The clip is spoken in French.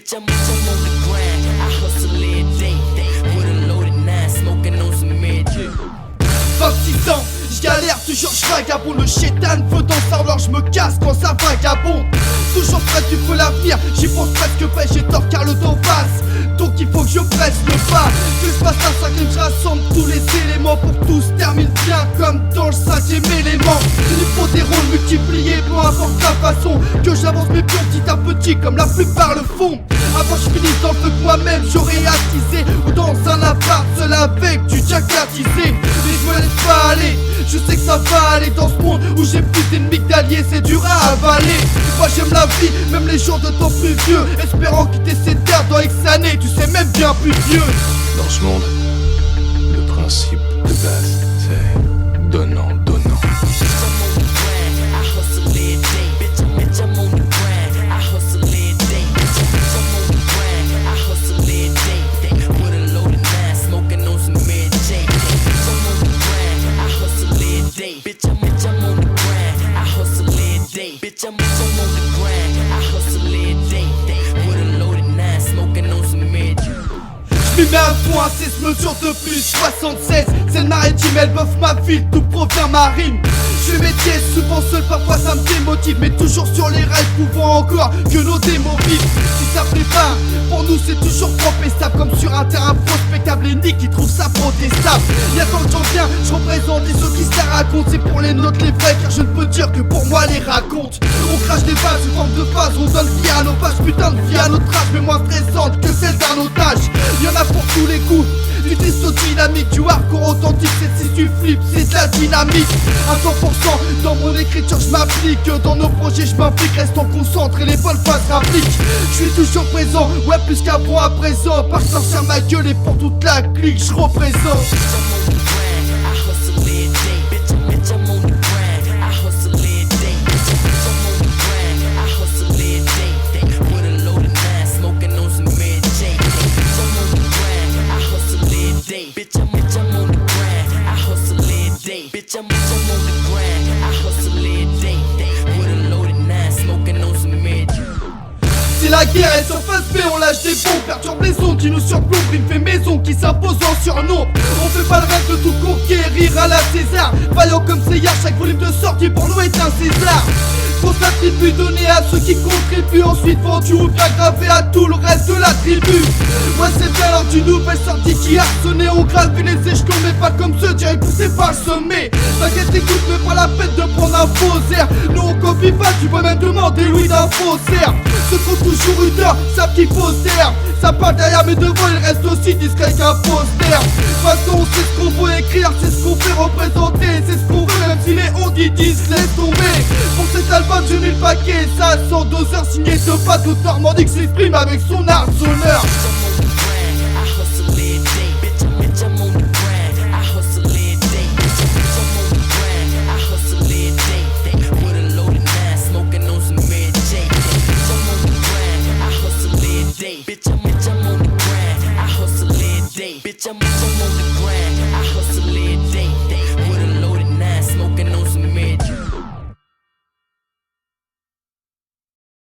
Bitch, I'm on the grind. I hustle every day. With a loaded 9, smoking on some mid. 26 ans, j'galère, toujours j'vagabonde. Le chétan veut dans ça, alors j'me casse quand ça vagabonde. Toujours prêt, tu peux l'avenir, j'y pense presque pas, j'ai tort car le temps passe. Donc il faut que je presse le pas. Que je passe à 5 je rassemble tous les éléments pour que tout se termine bien comme dans le 5ème élément. Il faut des rôles multipliés, peu importe la façon que j'avance mes pions petit à petit comme la plupart le font. Avant je finisse dans le feu que moi-même j'aurais attisé, ou dans un appart seul avec du jack attisé. Mais je me laisse pas aller, je sais que ça va aller dans ce monde où j'ai plus d'ennemis que d'alliés, c'est dur à avaler. Moi j'aime la vie, même les jours de temps plus vieux, espérant quitter cette terre dans X années, tu sais même bien plus vieux. Dans ce monde, le principe de base, c'est donnant, donnant. J'm'y mets à fond, à 16 mesures de plus, 76. C'est le maritime, elle bouffe ma ville, tout provient ma rime. Je fais mes pièces, souvent seul, parfois ça me démotive, mais toujours sur les rails, pouvant encore que nos démons vivent. Si ça plaît pas, pour nous c'est toujours propre et stable, comme sur un terrain prospectable. Et Nick qui trouve ça protestable. Y'a tant que j'en viens, je représente les autres qui se la racontent. C'est pour les nôtres les vrais, car je ne peux dire que pour moi les raconte. On crache des vases sous forme de phase, on donne vie à nos pages, putain de vie à notre âge, mais moins stressante que celle d'un otage. Y'en a pour tous les coups, du testo dynamique, du hardcore authentique, c'est si tu flippes, c'est de la dynamique. À 100% dans mon écriture je m'applique, dans nos projets je m'implique, restons concentrés, les bonnes phases rappliquent. Je suis toujours présent, ouais plus qu'avant à présent, par sortir ma gueule et pour toute la clique je représente. Si la guerre est sur face B, on lâche des bombes, perturbe les ondes qui nous surplombent, il fait maison qui s'impose en surnom. On fait pas le rêve de tout conquérir à la César, vaillant comme Seyard, chaque volume de sortie pour nous est un César. Qu'on s'attribue donné à ceux qui contribuent, ensuite vendu ou bien gravé à tout le reste de la tribu. Moi c'est bien l'heure d'une nouvelle sortie qui a sonné, on gravit les échelons mais pas comme ceux direct poussés par le sommet. T'inquiète écoute, mais pas la peine de prendre un faux air. Nous on copie pas, tu peux même demander Louis d'un faussaire. Ceux qui ont toujours eu tort, savent qu'il faut se taire. Ça parle derrière mais devant il reste aussi discret qu'un poster. De toute façon c'est ce qu'on veut écrire, c'est ce qu'on fait représenter, c'est ce qu'on veut même si les on dit 10 laisse tomber. Pour cet album j'ai mis le paquet, ça 100 doseurs signé de pas d'auteur Normandie qui s'exprime avec son art, son heure.